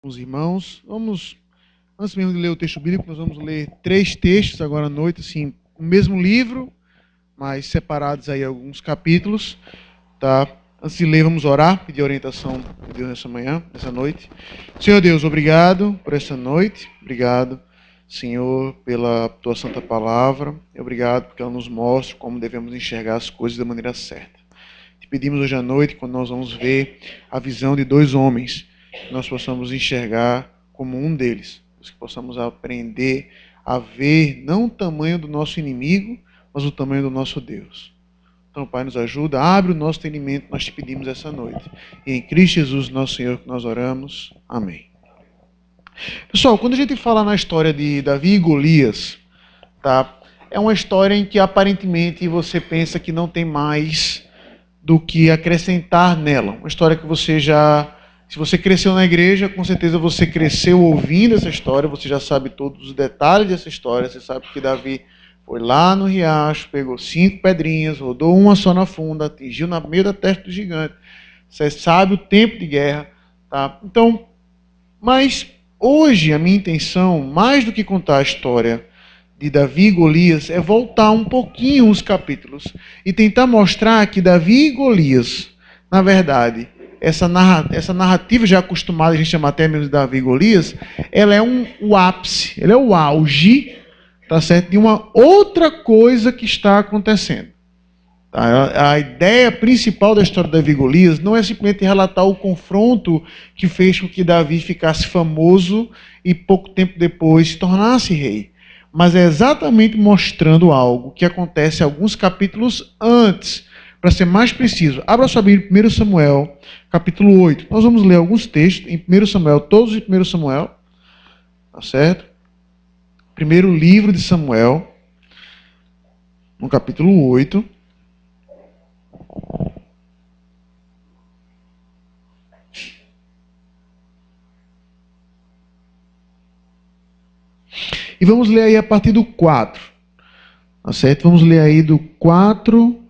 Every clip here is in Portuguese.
Os irmãos, antes mesmo de ler o texto bíblico, nós vamos ler 3 textos agora à noite, assim, no mesmo livro, mas separados aí alguns capítulos, tá? Antes de ler, vamos orar, pedir orientação de Deus nessa noite. Senhor Deus, obrigado por essa noite, obrigado, Senhor, pela tua santa palavra, e obrigado porque ela nos mostra como devemos enxergar as coisas da maneira certa. Te pedimos hoje à noite, quando nós vamos ver a visão de 2 homens, que nós possamos enxergar como um deles, que possamos aprender a ver não o tamanho do nosso inimigo, mas o tamanho do nosso Deus. Então, Pai, nos ajuda, abre o nosso entendimento, nós te pedimos essa noite. E em Cristo Jesus, nosso Senhor, que nós oramos. Amém. Pessoal, quando a gente fala na história de Davi e Golias, tá? É uma história em que aparentemente você pensa que não tem mais do que acrescentar nela. Uma história que você já... Se você cresceu na igreja, com certeza você cresceu ouvindo essa história, você já sabe todos os detalhes dessa história, você sabe que Davi foi lá no riacho, pegou 5 pedrinhas, rodou uma só na funda, atingiu no meio da testa do gigante. Você sabe o tempo de guerra, tá? Então, mas hoje a minha intenção, mais do que contar a história de Davi e Golias, é voltar um pouquinho os capítulos e tentar mostrar que Davi e Golias, na verdade, essa narrativa já acostumada a gente chamar até mesmo de Davi e Golias, ela é o ápice, ela é o auge, tá certo, de uma outra coisa que está acontecendo. Tá? A ideia principal da história de Davi e Golias não é simplesmente relatar o confronto que fez com que Davi ficasse famoso e pouco tempo depois se tornasse rei, mas é exatamente mostrando algo que acontece alguns capítulos antes. Para ser mais preciso, abra sua Bíblia em 1 Samuel, capítulo 8. Nós vamos ler alguns textos em 1 Samuel, todos de 1 Samuel, tá certo? Primeiro livro de Samuel, no capítulo 8. E vamos ler aí a partir do 4, tá certo? Vamos ler aí do 4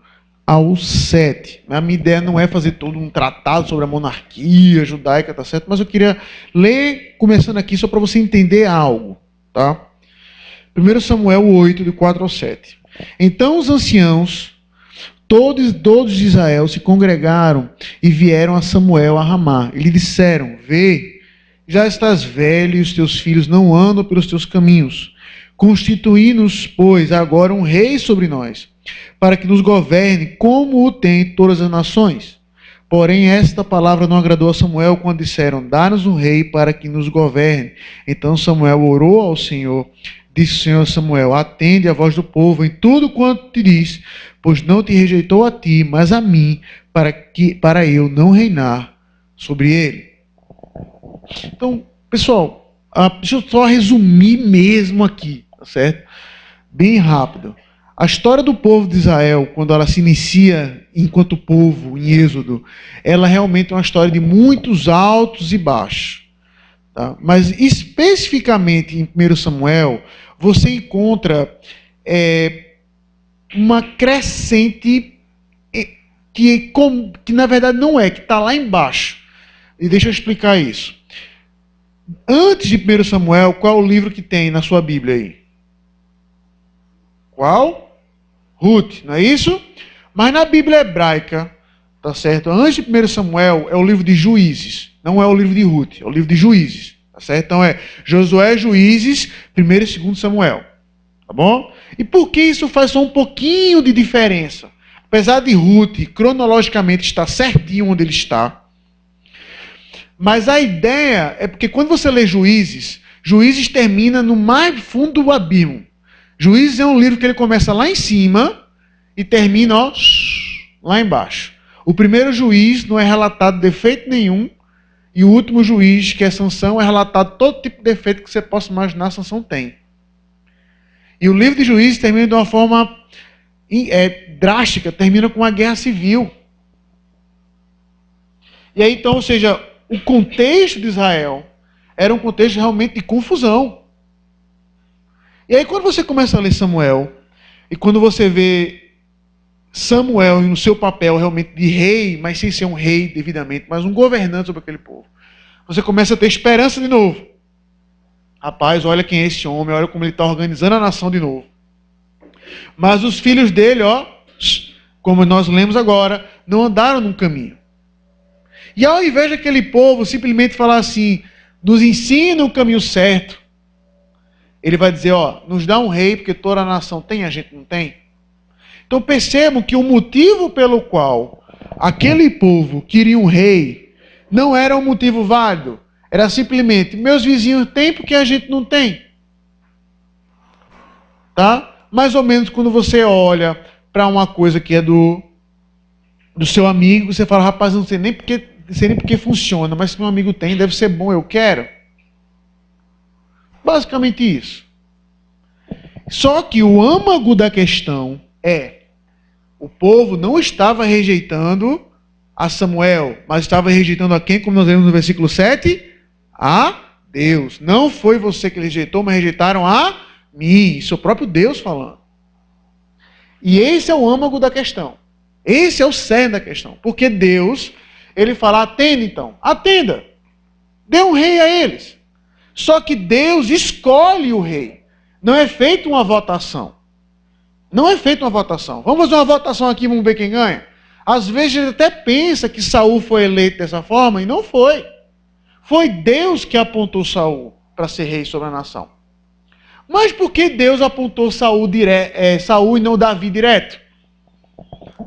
ao 7. A minha ideia não é fazer todo um tratado sobre a monarquia judaica, tá certo? Mas eu queria ler, começando aqui, só para você entender algo, tá? 1 Samuel 8, de 4 ao 7. Então os anciãos, todos de Israel, se congregaram e vieram a Samuel a Ramá. E lhe disseram: vê, já estás velho e os teus filhos não andam pelos teus caminhos. Constituí-nos, pois, agora um rei sobre nós, para que nos governe como o tem todas as nações. Porém, esta palavra não agradou a Samuel quando disseram: dá-nos um rei para que nos governe. Então Samuel orou ao Senhor. Disse o Senhor a Samuel: atende a voz do povo em tudo quanto te diz, pois não te rejeitou a ti, mas a mim, para eu não reinar sobre ele. Então, pessoal, deixa eu só resumir mesmo aqui, tá certo? Bem rápido. A história do povo de Israel, quando ela se inicia enquanto povo, em Êxodo, ela realmente é uma história de muitos altos e baixos. Tá? Mas especificamente em 1 Samuel, você encontra uma crescente que na verdade não é, que está lá embaixo. E deixa eu explicar isso. Antes de 1 Samuel, qual é o livro que tem na sua Bíblia aí? Qual? Ruth, não é isso? Mas na Bíblia hebraica, tá certo? Antes de 1 Samuel é o livro de Juízes, não é o livro de Ruth, é o livro de Juízes, tá certo? Então é Josué, Juízes, 1 e 2 Samuel, tá bom? E por que isso faz só um pouquinho de diferença? Apesar de Ruth cronologicamente estar certinho onde ele está, mas a ideia é porque quando você lê Juízes, Juízes termina no mais fundo do abismo. Juízes é um livro que ele começa lá em cima e termina lá embaixo. O primeiro juiz não é relatado defeito nenhum, e o último juiz, que é Sansão, é relatado todo tipo de defeito que você possa imaginar, Sansão tem. E o livro de Juízes termina de uma forma drástica, termina com uma guerra civil. E aí então, ou seja, o contexto de Israel era um contexto realmente de confusão. E aí quando você começa a ler Samuel, e quando você vê Samuel, no seu papel realmente de rei, mas sem ser um rei devidamente, mas um governante sobre aquele povo. Você começa a ter esperança de novo. Rapaz, olha quem é esse homem, olha como ele está organizando a nação de novo. Mas os filhos dele, ó, como nós lemos agora, não andaram num caminho. E ao invés daquele povo simplesmente falar assim, nos ensina o caminho certo, ele vai dizer, ó, nos dá um rei, porque toda a nação tem, a gente não tem. Então percebam que o motivo pelo qual aquele povo queria um rei não era um motivo válido. Era simplesmente, meus vizinhos têm porque a gente não tem. Tá? Mais ou menos quando você olha para uma coisa que é do seu amigo, você fala, rapaz, não sei nem porque funciona, mas se meu amigo tem, deve ser bom, eu quero. Basicamente isso. Só que o âmago da questão o povo não estava rejeitando a Samuel, mas estava rejeitando a quem, como nós lemos no versículo 7? A Deus. Não foi você que rejeitou, mas rejeitaram a mim. Isso é o próprio Deus falando. E esse é o âmago da questão. Esse é o cerne da questão. Porque Deus, ele fala, atenda então. Atenda. Dê um rei a eles. Só que Deus escolhe o rei. Não é feita uma votação. Não é feita uma votação. Vamos fazer uma votação aqui, vamos ver quem ganha. Às vezes ele até pensa que Saul foi eleito dessa forma e não foi. Foi Deus que apontou Saul para ser rei sobre a nação. Mas por que Deus apontou Saul e não Davi direto?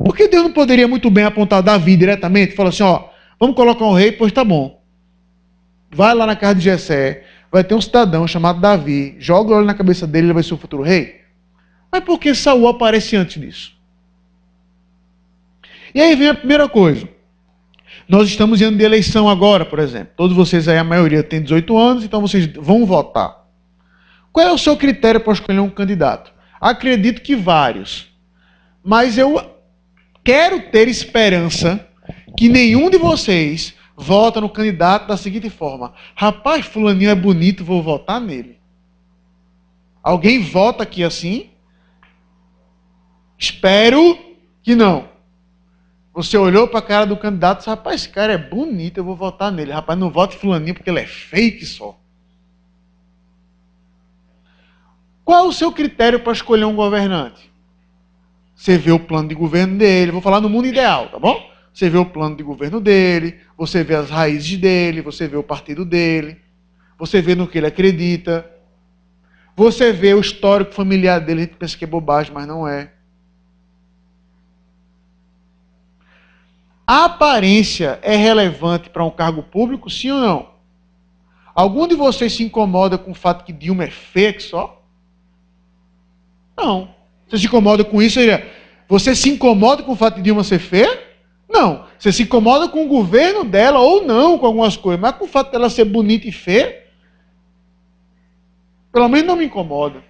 Porque Deus não poderia muito bem apontar Davi diretamente e falar assim, ó, vamos colocar um rei, pois tá bom. Vai lá na casa de Jessé, vai ter um cidadão chamado Davi, joga o olho na cabeça dele, ele vai ser o futuro rei. Mas por que Saul aparece antes disso? E aí vem a primeira coisa. Nós estamos em ano de eleição agora, por exemplo. Todos vocês aí, a maioria tem 18 anos, então vocês vão votar. Qual é o seu critério para escolher um candidato? Acredito que vários. Mas eu quero ter esperança que nenhum de vocês vota no candidato da seguinte forma. Rapaz, fulaninho é bonito, vou votar nele. Alguém vota aqui assim? Espero que não. Você olhou para a cara do candidato e disse, rapaz, esse cara é bonito, eu vou votar nele. Rapaz, não vote fulaninho porque ele é fake só. Qual é o seu critério para escolher um governante? Você vê o plano de governo dele, vou falar no mundo ideal, tá bom? Você vê o plano de governo dele, você vê as raízes dele, você vê o partido dele, você vê no que ele acredita, você vê o histórico familiar dele, a gente pensa que é bobagem, mas não é. A aparência é relevante para um cargo público, sim ou não? Algum de vocês se incomoda com o fato que Dilma é feia que só? Não. Você se incomoda com isso? Você se incomoda com o fato de Dilma ser feia? Não. Você se incomoda com o governo dela ou não, com algumas coisas, mas com o fato dela ser bonita e feia? Pelo menos não me incomoda.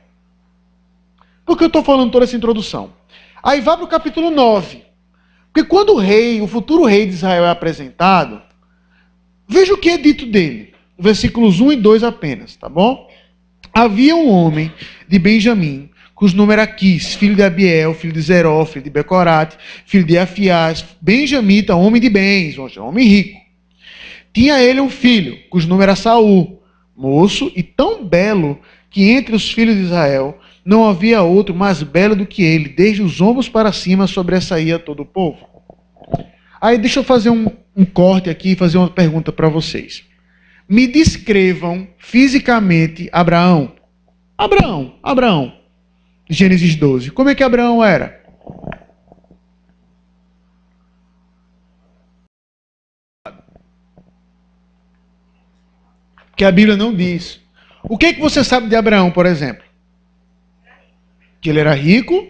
Por que eu estou falando toda essa introdução? Aí vai para o capítulo 9. Porque quando o futuro rei de Israel é apresentado, veja o que é dito dele. Versículos 1 e 2 apenas, tá bom? Havia um homem de Benjamim, cujo nome era Quis, filho de Abiel, filho de Zeró, filho de Becorate, filho de Afiás, benjamita, homem de bens, homem rico. Tinha ele um filho, cujo nome era Saul, moço e tão belo que entre os filhos de Israel não havia outro mais belo do que ele, desde os ombros para cima sobressaía todo o povo. Aí deixa eu fazer um corte aqui e fazer uma pergunta para vocês. Me descrevam fisicamente Abraão. Abraão. Gênesis 12. Como é que Abraão era? Que a Bíblia não diz. O que você sabe de Abraão, por exemplo? Que ele era rico.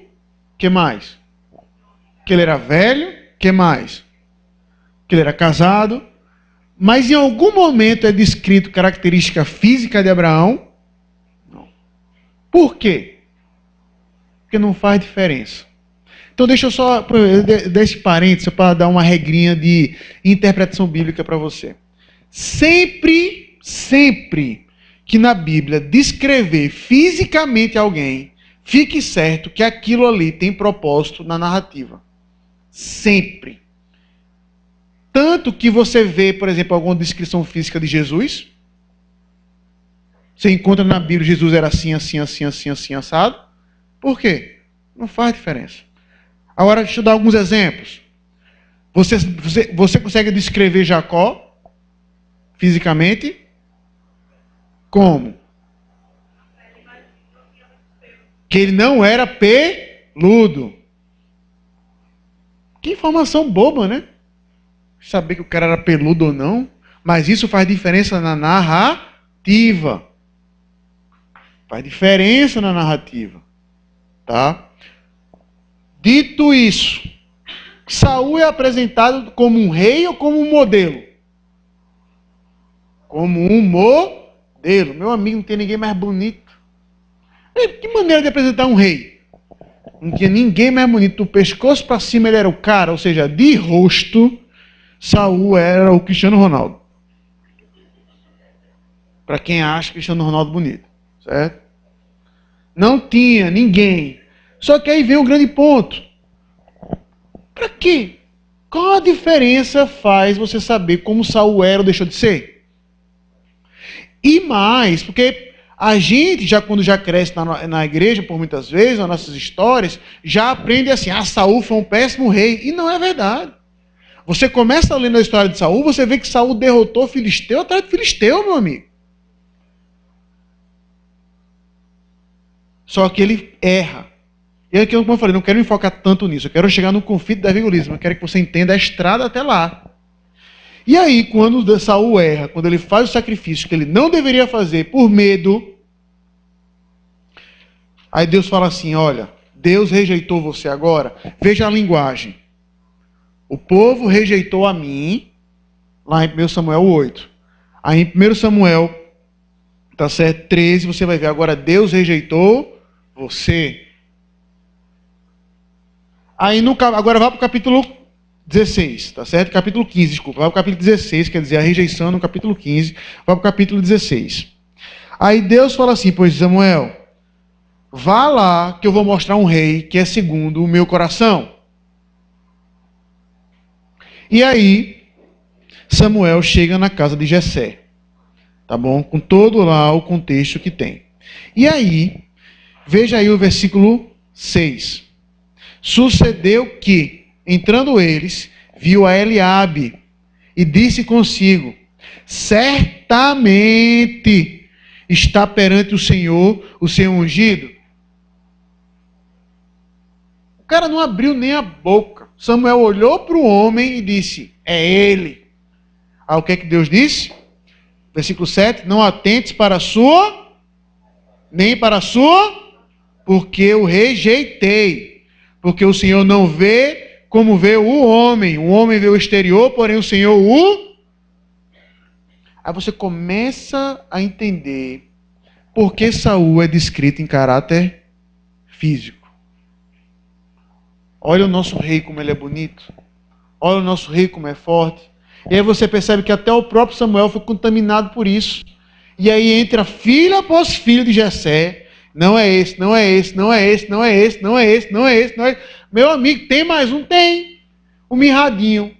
Que mais? Que ele era velho. Que mais? Que ele era casado. Mas em algum momento é descrito característica física de Abraão? Não. Por quê? Porque não faz diferença. Então deixa eu só dar esse parênteses para dar uma regrinha de interpretação bíblica para você. Sempre que na Bíblia descrever fisicamente alguém, fique certo que aquilo ali tem propósito na narrativa. Sempre. Tanto que você vê, por exemplo, alguma descrição física de Jesus. Você encontra na Bíblia, Jesus era assim, assim, assim, assim, assim, assado. Por quê? Não faz diferença. Agora, deixa eu dar alguns exemplos. Você consegue descrever Jacó fisicamente? Como? Que ele não era peludo. Que informação boba, né? Saber que o cara era peludo ou não. Mas isso faz diferença na narrativa. Faz diferença na narrativa. Tá? Dito isso, Saul é apresentado como um rei ou como um modelo? Como um modelo. Meu amigo, não tem ninguém mais bonito. Que maneira de apresentar um rei? Não tinha ninguém mais bonito. Do pescoço para cima ele era o cara, ou seja, de rosto, Saul era o Cristiano Ronaldo. Para quem acha Cristiano Ronaldo bonito. Certo? Não tinha ninguém. Só que aí vem um grande ponto. Para quê? Qual a diferença faz você saber como Saul era ou deixou de ser? E mais, porque a gente, já quando já cresce na igreja, por muitas vezes, nas nossas histórias, já aprende assim, Saul foi um péssimo rei. E não é verdade. Você começa lendo a história de Saul, você vê que Saul derrotou Filisteu atrás de Filisteu, meu amigo. Só que ele erra. E aqui, como eu falei, não quero me focar tanto nisso. Eu quero chegar no conflito da vigorismo. Eu quero que você entenda a estrada até lá. E aí, quando Saul erra, quando ele faz o sacrifício que ele não deveria fazer por medo, aí Deus fala assim, olha, Deus rejeitou você agora. Veja a linguagem. O povo rejeitou a mim, lá em 1 Samuel 8. Aí em 1 Samuel, tá certo, 13, você vai ver agora, Deus rejeitou você. Aí agora vai para o capítulo 16, tá certo? Capítulo 15, desculpa. Vai para o capítulo 16, quer dizer, a rejeição no capítulo 15. Vai para o capítulo 16. Aí Deus fala assim, pois Samuel, vá lá que eu vou mostrar um rei que é segundo o meu coração. E aí, Samuel chega na casa de Jessé. Tá bom? Com todo lá o contexto que tem. E aí, veja aí o versículo 6. Sucedeu que, entrando eles, viu a Eliabe e disse consigo, certamente está perante o Senhor ungido. O cara não abriu nem a boca. Samuel olhou para o homem e disse, é ele. Aí o que é que Deus disse? Versículo 7, não atentes para a sua, nem para a sua, porque eu rejeitei. Porque o Senhor não vê como vê o homem vê o exterior, porém o Senhor o... Aí você começa a entender por que Saul é descrito em caráter físico. Olha o nosso rei como ele é bonito. Olha o nosso rei como é forte. E aí você percebe que até o próprio Samuel foi contaminado por isso. E aí entra filho após filho de Jessé. Não é esse, não é esse, não é esse, não é esse, não é esse, não é esse, não é esse. Meu amigo, tem mais um? Tem. O mirradinho.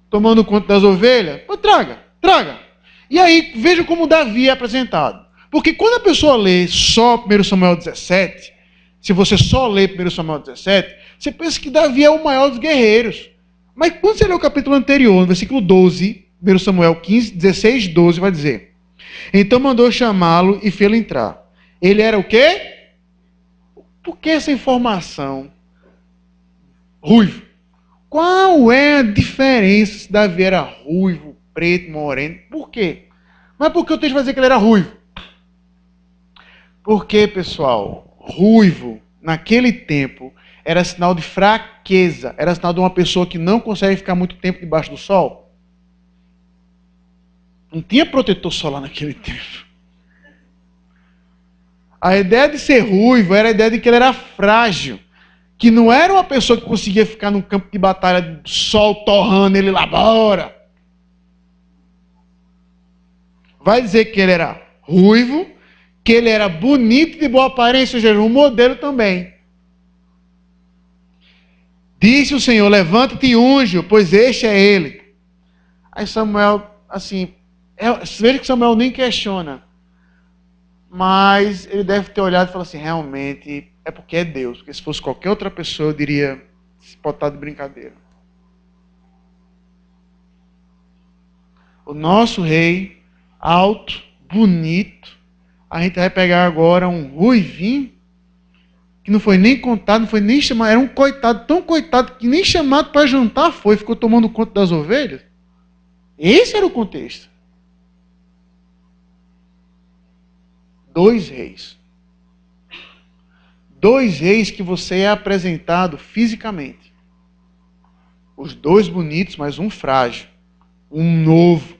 Tomando conta das ovelhas? Pô, traga. E aí, veja como Davi é apresentado. Porque quando a pessoa lê só 1 Samuel 17, se você só lê 1 Samuel 17, você pensa que Davi é o maior dos guerreiros. Mas quando você lê o capítulo anterior, no versículo 12, 1 Samuel 15, 16, 12, vai dizer, então mandou chamá-lo e fê-lo entrar. Ele era o quê? Por que essa informação? Ruivo. Qual é a diferença se Davi era ruivo, preto, moreno? Por quê? Mas por que eu tenho que fazer que ele era ruivo? Porque, pessoal, ruivo, naquele tempo, era sinal de fraqueza. Era sinal de uma pessoa que não consegue ficar muito tempo debaixo do sol. Não tinha protetor solar naquele tempo. A ideia de ser ruivo era a ideia de que ele era frágil. Que não era uma pessoa que conseguia ficar num campo de batalha, do sol torrando ele lá fora. Vai dizer que ele era ruivo, que ele era bonito de boa aparência, ou seja, um modelo também. Disse o Senhor, levanta-te e unge-o, pois este é ele. Aí Samuel, assim, veja que Samuel nem questiona. Mas ele deve ter olhado e falado assim, realmente, é porque é Deus. Porque se fosse qualquer outra pessoa, eu diria, se pode estar de brincadeira. O nosso rei, alto, bonito, a gente vai pegar agora um ruivinho, que não foi nem contado, não foi nem chamado, era um coitado, tão coitado, que nem chamado para jantar foi, ficou tomando conta das ovelhas. Esse era o contexto. 2 reis. 2 reis que você é apresentado fisicamente. Os 2 bonitos, mas um frágil. Um novo.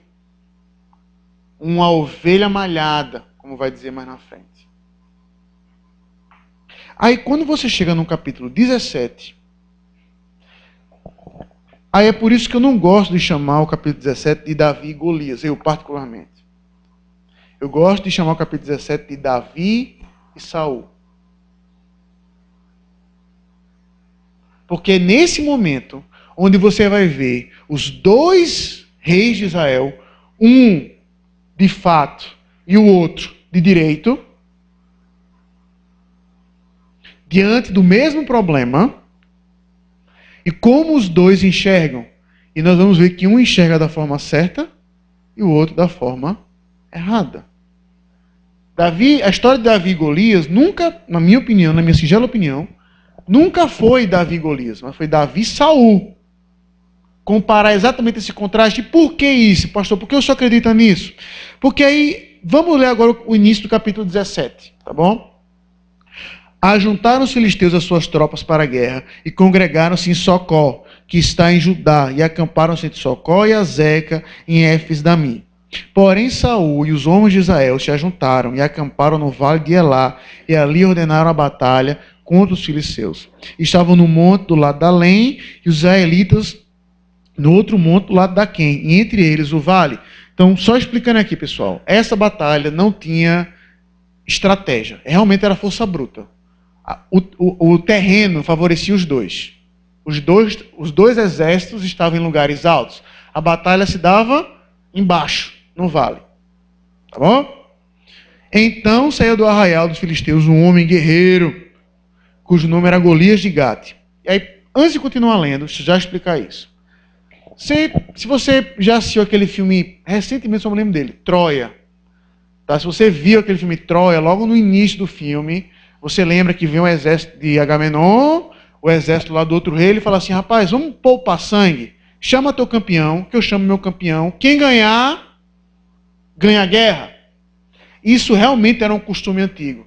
Uma ovelha malhada, como vai dizer mais na frente. Aí quando você chega no capítulo 17, aí é por isso que eu não gosto de chamar o capítulo 17 de Davi e Golias, eu particularmente. Eu gosto de chamar o capítulo 17 de Davi e Saul. Porque é nesse momento onde você vai ver os 2 reis de Israel, um de fato e o outro de direito, diante do mesmo problema, e como os 2 enxergam. E nós vamos ver que um enxerga da forma certa e o outro da forma errada. A história de Davi e Golias nunca, na minha opinião, na minha singela opinião, nunca foi Davi e Golias, mas foi Davi e Saul. Comparar exatamente esse contraste. Por que isso, pastor? Por que o senhor acredita nisso? Porque aí, vamos ler agora o início do capítulo 17, tá bom? Ajuntaram os filisteus as suas tropas para a guerra e congregaram-se em Socó, que está em Judá, e acamparam-se entre Socó e Azeca, em Éfes-Damim. Porém Saul e os homens de Israel se ajuntaram e acamparam no vale de Elá, e ali ordenaram a batalha contra os filisteus. Estavam no monte do lado da Além, e os israelitas no outro monte do lado da Quém, e entre eles o vale. Então, só explicando aqui, pessoal, essa batalha não tinha estratégia, realmente era força bruta. O terreno favorecia os dois. Os dois exércitos estavam em lugares altos. A batalha se dava embaixo, no vale. Tá bom? Então saiu do arraial dos filisteus um homem guerreiro, cujo nome era Golias de Gate. E aí, antes de continuar lendo, deixa eu já explicar isso. Se você já assistiu aquele filme, recentemente só me lembro dele, Troia. Tá? Se você viu aquele filme Troia, logo no início do filme, você lembra que vem o exército de Agamenon, o exército lá do outro rei, ele fala assim, rapaz, vamos poupar sangue, chama teu campeão, que eu chamo meu campeão, quem ganhar, ganha a guerra. Isso realmente era um costume antigo.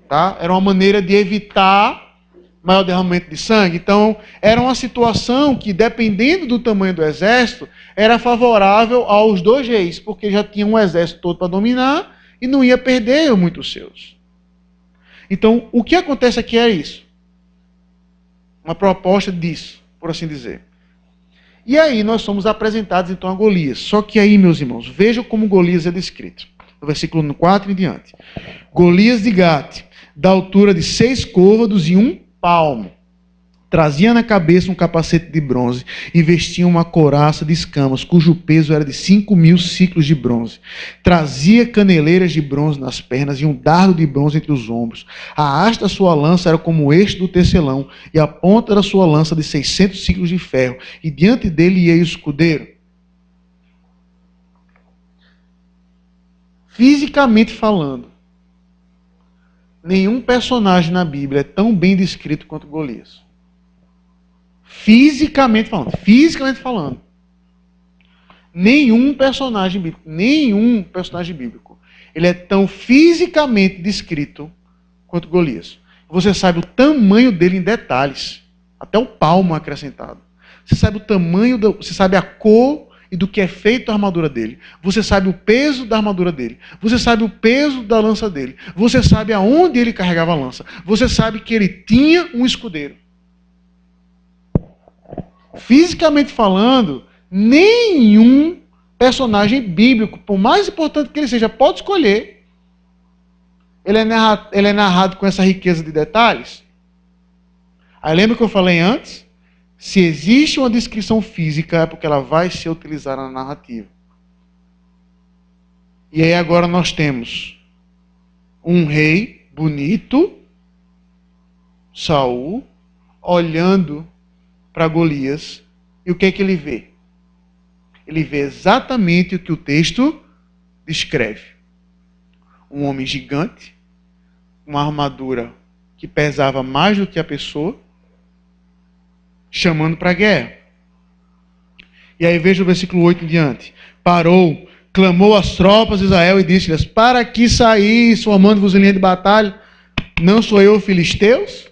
Tá? Era uma maneira de evitar maior derramamento de sangue. Então, era uma situação que, dependendo do tamanho do exército, era favorável aos 2 reis, porque já tinha um exército todo para dominar e não ia perder muitos seus. Então, o que acontece aqui é isso. Uma proposta disso, por assim dizer. E aí nós somos apresentados então a Golias. Só que aí, meus irmãos, vejam como Golias é descrito. No versículo 4 em diante. Golias de Gate, da altura de 6 côvados e 1 palmo. Trazia na cabeça um capacete de bronze e vestia uma couraça de escamas, cujo peso era de 5.000 ciclos de bronze. Trazia caneleiras de bronze nas pernas e um dardo de bronze entre os ombros. A haste da sua lança era como o eixo do tecelão e a ponta da sua lança de 600 ciclos de ferro. E diante dele ia o escudeiro. Fisicamente falando, nenhum personagem na Bíblia é tão bem descrito quanto Golias. Fisicamente falando. Nenhum personagem bíblico, ele é tão fisicamente descrito quanto Golias. Você sabe o tamanho dele em detalhes, até o palmo acrescentado. Você sabe o tamanho, você sabe a cor e do que é feito a armadura dele. Você sabe o peso da armadura dele. Você sabe o peso da lança dele. Você sabe aonde ele carregava a lança. Você sabe que ele tinha um escudeiro. Fisicamente falando, nenhum personagem bíblico, por mais importante que ele seja, pode escolher. Ele é narrado com essa riqueza de detalhes. Aí lembra que eu falei antes? Se existe uma descrição física, é porque ela vai ser utilizada na narrativa. E aí agora nós temos um rei bonito, Saul, olhando para Golias. E o que é que ele vê? Ele vê exatamente o que o texto descreve. Um homem gigante, uma armadura que pesava mais do que a pessoa, chamando para a guerra. E aí veja o versículo 8 em diante. Parou, clamou às tropas de Israel e disse-lhes: para que saís, formando-vos em linha de batalha? Não sou eu, filisteus?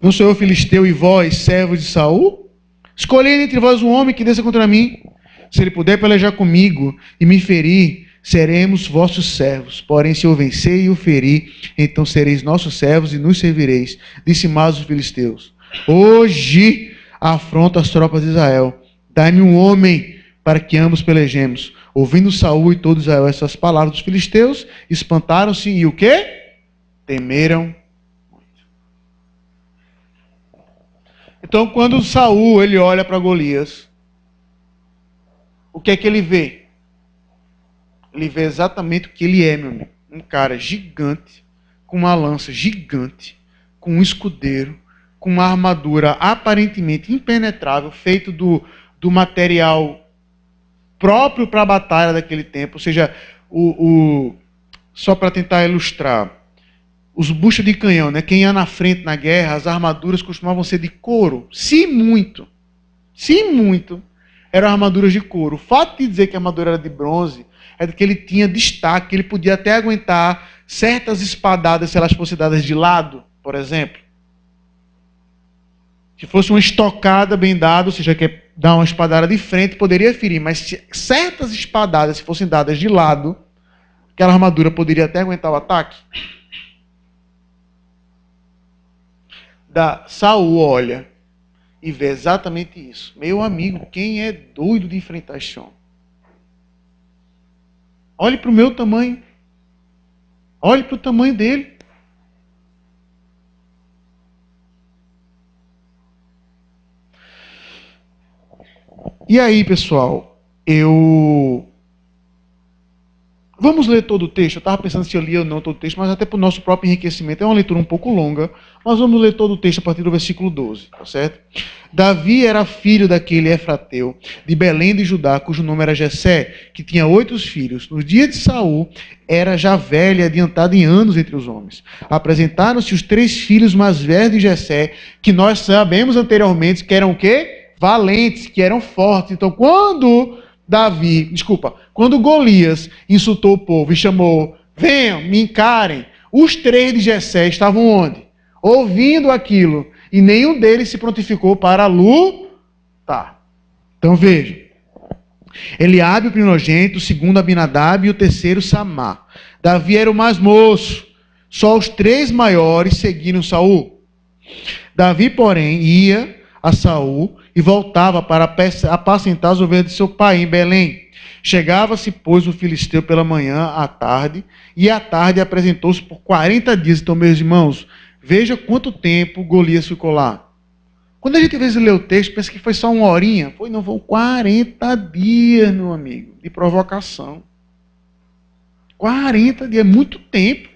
Não sou eu, filisteu, e vós, servos de Saul? Escolhei entre vós um homem que desça contra mim. Se ele puder pelejar comigo e me ferir, seremos vossos servos. Porém, se eu vencer e o ferir, então sereis nossos servos e nos servireis. Disse mais os filisteus: hoje afronto as tropas de Israel. Dai-me um homem para que ambos pelejemos. Ouvindo Saul e todo Israel essas palavras dos filisteus, espantaram-se e o quê? Temeram. Então, quando Saul ele olha para Golias, o que é que ele vê? Ele vê exatamente o que ele é, meu amigo. Um cara gigante, com uma lança gigante, com um escudeiro, com uma armadura aparentemente impenetrável, feito do material próprio para a batalha daquele tempo. Ou seja, só para tentar ilustrar, os buchas de canhão, né? Quem ia na frente na guerra, as armaduras costumavam ser de couro. Se muito, eram armaduras de couro. O fato de dizer que a armadura era de bronze é que ele tinha destaque, ele podia até aguentar certas espadadas se elas fossem dadas de lado, por exemplo. Se fosse uma estocada bem dada, ou seja, que dar uma espadada de frente, poderia ferir, mas se certas espadadas se fossem dadas de lado, aquela armadura poderia até aguentar o ataque. Saul olha e vê exatamente isso. Meu amigo, quem é doido de enfrentar esse homem? Olhe para o meu tamanho. Olhe para o tamanho dele. E aí, pessoal, vamos ler todo o texto. Eu estava pensando se eu lia ou não todo o texto, mas até para o nosso próprio enriquecimento. É uma leitura um pouco longa, mas vamos ler todo o texto a partir do versículo 12, tá certo? Davi era filho daquele Efrateu, de Belém de Judá, cujo nome era Jessé, que tinha 8 filhos. No dia de Saul, era já velho e adiantado em anos entre os homens. Apresentaram-se os 3 filhos mais velhos de Jessé, que nós sabemos anteriormente que eram o quê? Valentes, que eram fortes. Então, quando Golias insultou o povo e chamou: venham, me encarem, os 3 de Jessé estavam onde? Ouvindo aquilo. E nenhum deles se prontificou para lutar. Então vejam. Eliabe, o primogênito, o segundo Abinadab e o terceiro Samá. Davi era o mais moço. Só os 3 maiores seguiram Saul. Davi, porém, ia a Saul e voltava para apacentar as ovelhas de seu pai em Belém. Chegava-se, pois, o filisteu pela manhã à tarde, e à tarde apresentou-se por 40 dias. Então, meus irmãos, veja quanto tempo Golias ficou lá. Quando a gente às vezes lê o texto, pensa que foi só uma horinha. Não, foram 40 dias, meu amigo, de provocação. 40 dias, é muito tempo.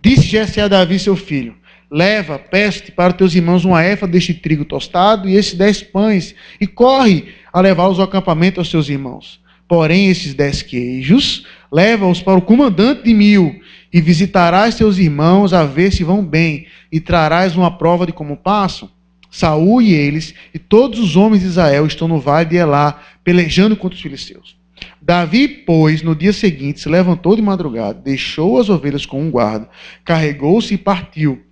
Disse Jessé a Davi, seu filho: leva, peço-te para os teus irmãos uma éfa deste trigo tostado e esses 10 pães, e corre a levá-los ao acampamento aos teus irmãos. Porém, esses 10 queijos, leva-os para o comandante de 1000, e visitarás teus irmãos a ver se vão bem, e trarás uma prova de como passam. Saul e eles, e todos os homens de Israel estão no vale de Elá, pelejando contra os filisteus. Davi, pois, no dia seguinte, se levantou de madrugada, deixou as ovelhas com um guarda, carregou-se e partiu,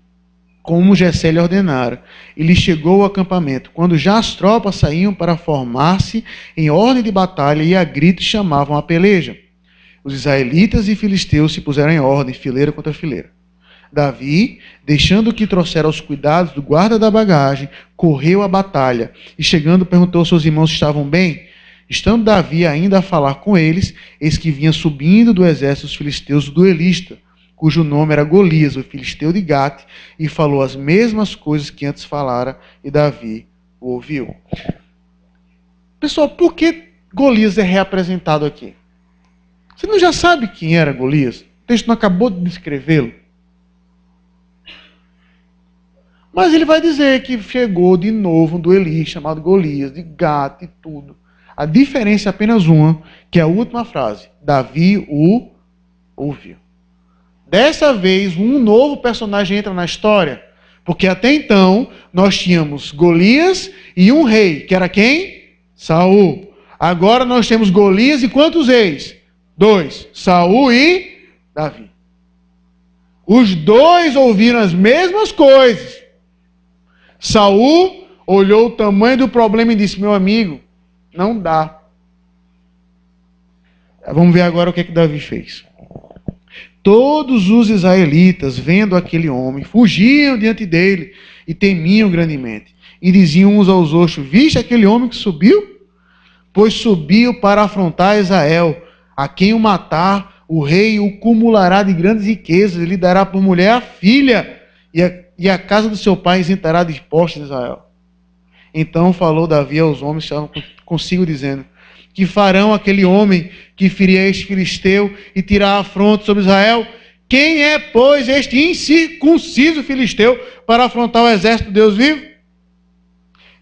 como Jessé lhe ordenara, e lhe chegou ao acampamento, quando já as tropas saíam para formar-se em ordem de batalha e a gritos chamavam a peleja. Os israelitas e filisteus se puseram em ordem, fileira contra fileira. Davi, deixando que trouxera os cuidados do guarda da bagagem, correu à batalha, e chegando perguntou aos seus irmãos se estavam bem. Estando Davi ainda a falar com eles, eis que vinha subindo do exército dos filisteus o duelista, cujo nome era Golias, o filisteu de Gate, e falou as mesmas coisas que antes falara, e Davi o ouviu. Pessoal, por que Golias é reapresentado aqui? Você não já sabe quem era Golias? O texto não acabou de descrevê-lo. Mas ele vai dizer que chegou de novo um duelista chamado Golias, de Gate e tudo. A diferença é apenas uma, que é a última frase. Davi o ouviu. Dessa vez, um novo personagem entra na história. Porque até então, nós tínhamos Golias e um rei, que era quem? Saul. Agora nós temos Golias e quantos reis? 2. Saul e Davi. Os dois ouviram as mesmas coisas. Saul olhou o tamanho do problema e disse, meu amigo, não dá. Vamos ver agora o que Davi fez. Todos os israelitas, vendo aquele homem, fugiam diante dele e temiam grandemente. E diziam uns aos outros, viste aquele homem que subiu? Pois subiu para afrontar Israel. A quem o matar, o rei o cumulará de grandes riquezas, lhe dará por mulher a filha, e a casa do seu pai isentará de impostos de Israel. Então falou Davi aos homens que estavam consigo, dizendo, que farão aquele homem que ferir este filisteu e tirar afronto sobre Israel? Quem é, pois, este incircunciso filisteu para afrontar o exército de Deus vivo?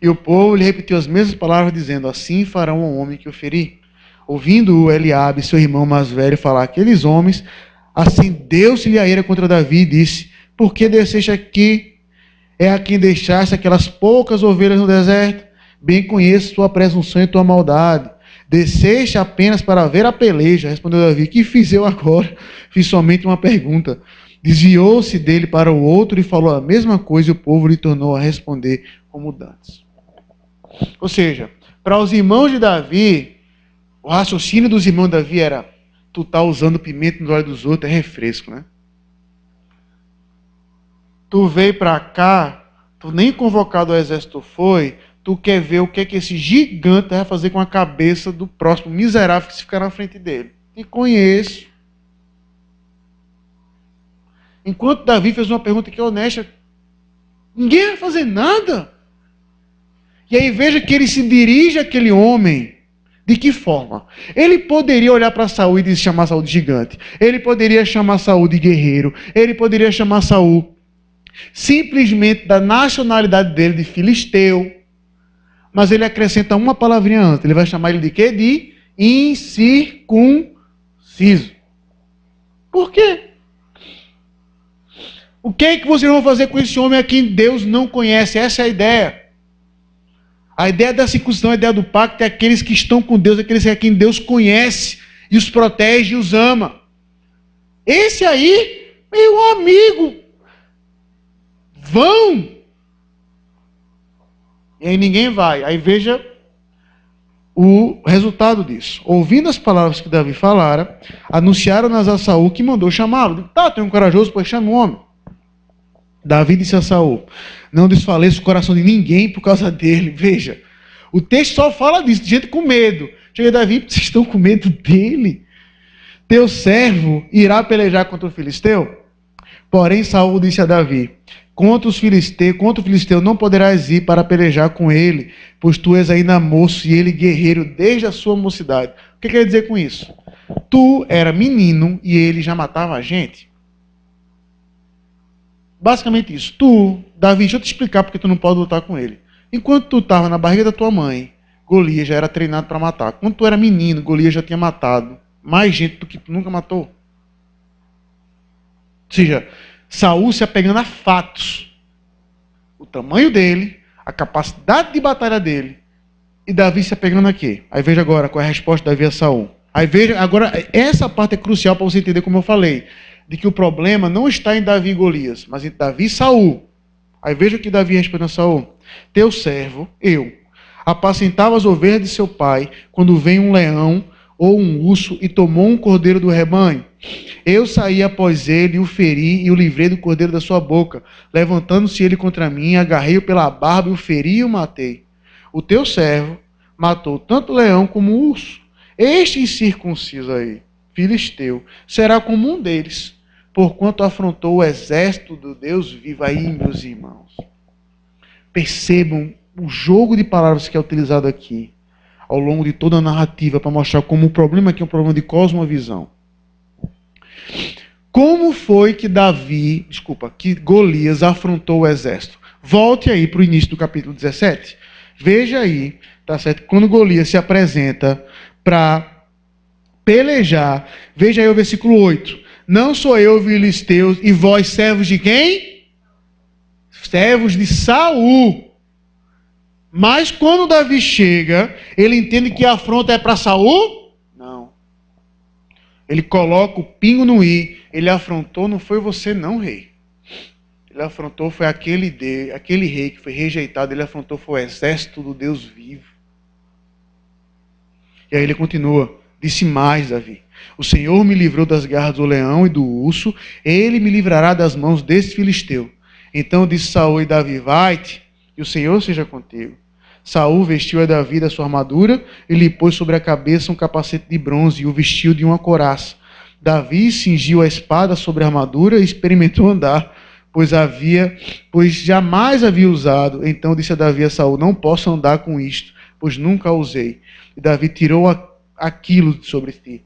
E o povo lhe repetiu as mesmas palavras, dizendo, assim farão o homem que o ferir. Ouvindo Eliabe, seu irmão mais velho, falar aqueles homens, assim deu-se-lhe a ira contra Davi e disse, por que desceste aqui? É a quem deixaste aquelas poucas ovelhas no deserto? Bem conheço tua presunção e tua maldade. Desceste apenas para ver a peleja. Respondeu Davi, que fiz eu agora? Fiz somente uma pergunta. Desviou-se dele para o outro e falou a mesma coisa, e o povo lhe tornou a responder como dantes. Ou seja, para os irmãos de Davi, o raciocínio dos irmãos de Davi era, tu tá usando pimenta no olho dos outros, é refresco, né? Tu veio para cá, tu nem convocado ao exército foi, tu quer ver o que é que esse gigante vai fazer com a cabeça do próximo miserável que se ficar na frente dele. E conheço. Enquanto Davi fez uma pergunta que é honesta, ninguém vai fazer nada. E aí veja que ele se dirige àquele homem. De que forma? Ele poderia olhar para Saul e chamar Saul de gigante. Ele poderia chamar Saul de guerreiro. Ele poderia chamar Saul simplesmente da nacionalidade dele de filisteu. Mas ele acrescenta uma palavrinha antes. Ele vai chamar ele de quê? De incircunciso. Por quê? O que é que vocês vão fazer com esse homem a quem Deus não conhece? Essa é a ideia. A ideia da circuncisão, a ideia do pacto é aqueles que estão com Deus, aqueles a quem Deus conhece e os protege e os ama. Esse aí, meu amigo, vão. E aí ninguém vai. Aí veja o resultado disso. Ouvindo as palavras que Davi falara, anunciaram-nas a Saul, que mandou chamá-lo. Tá, tem um corajoso, pois chama o homem. Davi disse a Saul, não desfaleça o coração de ninguém por causa dele. Veja, o texto só fala disso, de gente com medo. Chega Davi, vocês estão com medo dele? Teu servo irá pelejar contra o filisteu? Porém Saul disse a Davi, contra o filisteu não poderás ir para pelejar com ele, pois tu és ainda moço e ele guerreiro desde a sua mocidade. O que quer dizer com isso? Tu era menino e ele já matava a gente. Basicamente isso. Tu, Davi, deixa eu te explicar porque tu não pode lutar com ele. Enquanto tu estava na barriga da tua mãe, Golias já era treinado para matar. Quando tu era menino, Golias já tinha matado mais gente do que tu nunca matou. Ou seja, Saul se apegando a fatos. O tamanho dele, a capacidade de batalha dele. E Davi se apegando a quê? Aí veja agora qual é a resposta de Davi a Saul. Aí veja, agora, essa parte é crucial para você entender como eu falei. De que o problema não está em Davi e Golias, mas em Davi e Saul. Aí veja o que Davi responde a Saul. Teu servo, eu, apacentava as ovelhas de seu pai, quando vem um leão ou um urso e tomou um cordeiro do rebanho. Eu saí após ele, o feri e o livrei do cordeiro da sua boca. Levantando-se ele contra mim, agarrei-o pela barba e o feri e o matei. O teu servo matou tanto o leão como o urso. Este incircunciso aí, filisteu, será como um deles, porquanto afrontou o exército do Deus vivo. Aí, meus irmãos, percebam o jogo de palavras que é utilizado aqui, ao longo de toda a narrativa, para mostrar como o problema aqui é um problema de cosmovisão. Como foi que que Golias afrontou o exército? Volte aí para o início do capítulo 17. Veja aí, tá certo? Quando Golias se apresenta para pelejar, veja aí o versículo 8. Não sou eu, filisteus, e vós servos de quem? Servos de Saul. Mas quando Davi chega, ele entende que a afronta é para Saul? Não. Ele coloca o pingo no i. Ele afrontou, não foi você não, rei. Ele afrontou, foi aquele rei que foi rejeitado. Ele afrontou, foi o exército do Deus vivo. E aí ele continua. Disse mais, Davi. O Senhor me livrou das garras do leão e do urso. Ele me livrará das mãos desse filisteu. Então disse Saul e Davi, vai-te, e o Senhor seja contigo. Saul vestiu a Davi da sua armadura e lhe pôs sobre a cabeça um capacete de bronze e o vestiu de uma couraça. Davi cingiu a espada sobre a armadura e experimentou andar, pois jamais havia usado. Então disse a Davi a Saul, não posso andar com isto, pois nunca a usei. E Davi tirou aquilo sobre ti.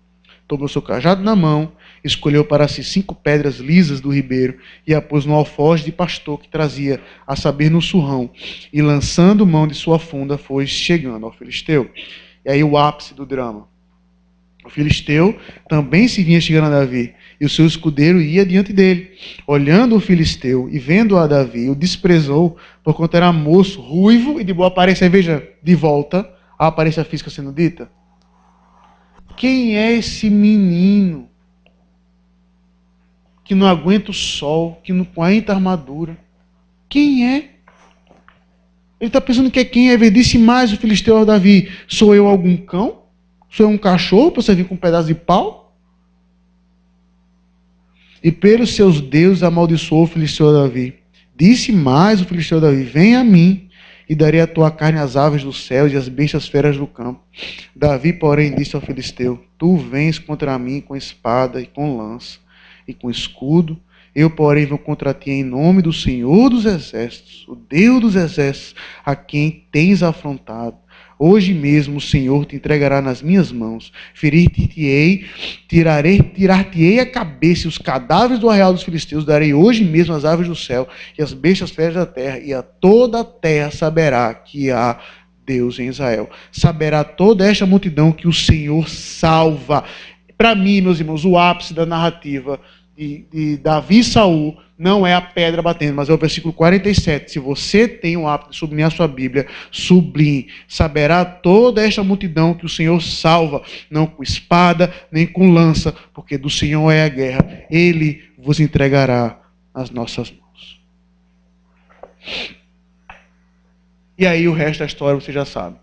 Tomou seu cajado na mão, escolheu para si 5 pedras lisas do ribeiro e a pôs no alforje de pastor que trazia, a saber, no surrão. E lançando mão de sua funda, foi chegando ao filisteu. E aí o ápice do drama. O filisteu também se vinha chegando a Davi, e o seu escudeiro ia diante dele. Olhando o filisteu e vendo a Davi, o desprezou, porquanto era moço, ruivo e de boa aparência. Aí veja, de volta, a aparência física sendo dita. Quem é esse menino que não aguenta o sol, que não aguenta a armadura? Quem é? Ele está pensando que é quem? Aí disse mais o filisteu ao Davi, sou eu algum cão? Sou eu um cachorro para você vir com um pedaço de pau? E pelos seus deuses amaldiçoou o filisteu a Davi. Disse mais o filisteu a Davi, vem a mim, e darei a tua carne às aves do céu e às bestas feras do campo. Davi, porém, disse ao filisteu, tu vens contra mim com espada e com lança e com escudo, eu, porém, vou contra ti em nome do Senhor dos exércitos, o Deus dos exércitos, a quem tens afrontado. Hoje mesmo o Senhor te entregará nas minhas mãos, ferir-te-ei, tirar-te-ei a cabeça e os cadáveres do arraial dos filisteus, darei hoje mesmo às aves do céu e às bestas feras da terra, e a toda a terra saberá que há Deus em Israel. Saberá toda esta multidão que o Senhor salva. Para mim, meus irmãos, o ápice da narrativa de Davi e Saul não é a pedra batendo, mas é o versículo 47. Se você tem o hábito de sublinhar sua Bíblia, sublinhe. Saberá toda esta multidão que o Senhor salva, não com espada, nem com lança, porque do Senhor é a guerra. Ele vos entregará nas nossas mãos. E aí o resto da história você já sabe.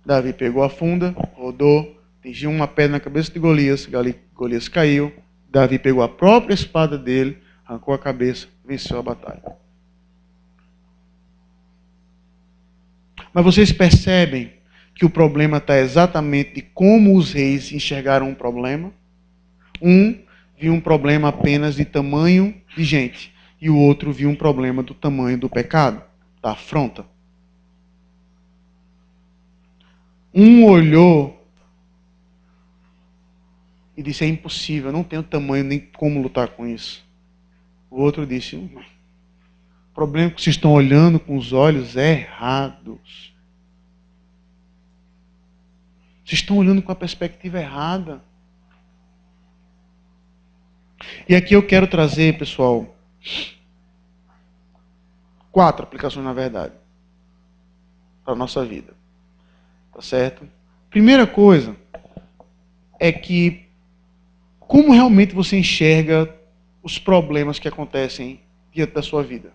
Davi pegou a funda, rodou, atingiu uma pedra na cabeça de Golias, Golias caiu. Davi pegou a própria espada dele, arrancou a cabeça, venceu a batalha. Mas vocês percebem que o problema está exatamente de como os reis enxergaram um problema? Um viu um problema apenas de tamanho de gente, e o outro viu um problema do tamanho do pecado, da afronta. Um olhou e disse, é impossível, eu não tenho tamanho nem como lutar com isso. O outro disse, o problema é que vocês estão olhando com os olhos errados. Vocês estão olhando com a perspectiva errada. E aqui eu quero trazer, pessoal, 4 aplicações, na verdade, para a nossa vida. Tá certo? Primeira coisa é que como realmente você enxerga os problemas que acontecem diante da sua vida?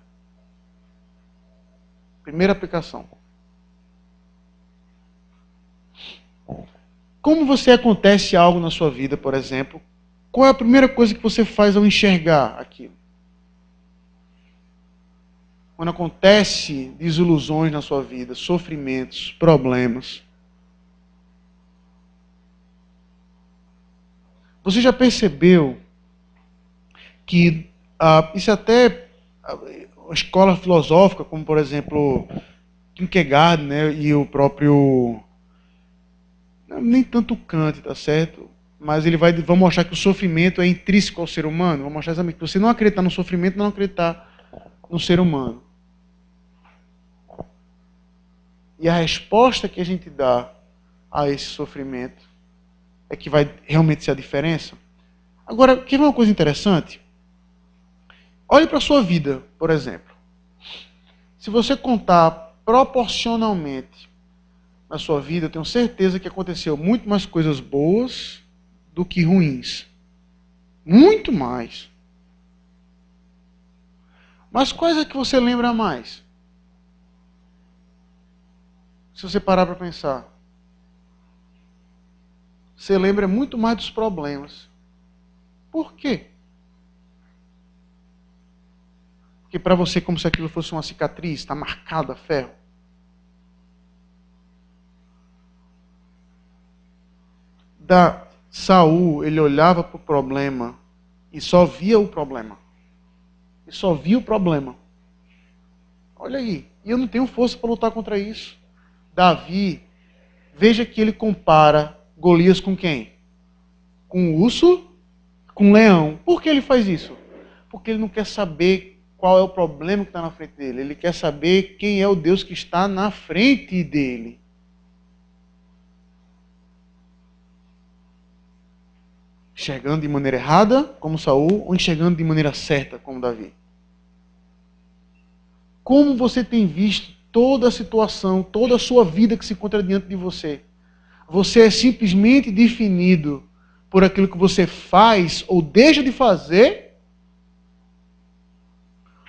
Primeira aplicação. Como você acontece algo na sua vida, por exemplo, qual é a primeira coisa que você faz ao enxergar aquilo? Quando acontece desilusões na sua vida, sofrimentos, problemas, você já percebeu que isso até a escola filosófica, como por exemplo Kierkegaard, né, e o próprio, nem tanto Kant, tá certo? Mas ele vai mostrar que o sofrimento é intrínseco ao ser humano. Vamos mostrar exatamente que você não acreditar no sofrimento, não acreditar no ser humano. E a resposta que a gente dá a esse sofrimento é que vai realmente ser a diferença. Agora, quer ver uma coisa interessante? Olhe para a sua vida, por exemplo. Se você contar proporcionalmente na sua vida, eu tenho certeza que aconteceu muito mais coisas boas do que ruins. Muito mais. Mas quais é que você lembra mais? Se você parar para pensar. Você lembra muito mais dos problemas. Por quê? Porque para você, como se aquilo fosse uma cicatriz, está marcado a ferro. Saul, ele olhava para o problema e só via o problema. E só via o problema. Olha aí. E eu não tenho força para lutar contra isso. Davi, veja que ele compara Golias com quem? Com o urso, com o leão. Por que ele faz isso? Porque ele não quer saber qual é o problema que está na frente dele. Ele quer saber quem é o Deus que está na frente dele. Enxergando de maneira errada, como Saul, ou enxergando de maneira certa, como Davi? Como você tem visto toda a situação, toda a sua vida que se encontra diante de você? Você é simplesmente definido por aquilo que você faz ou deixa de fazer?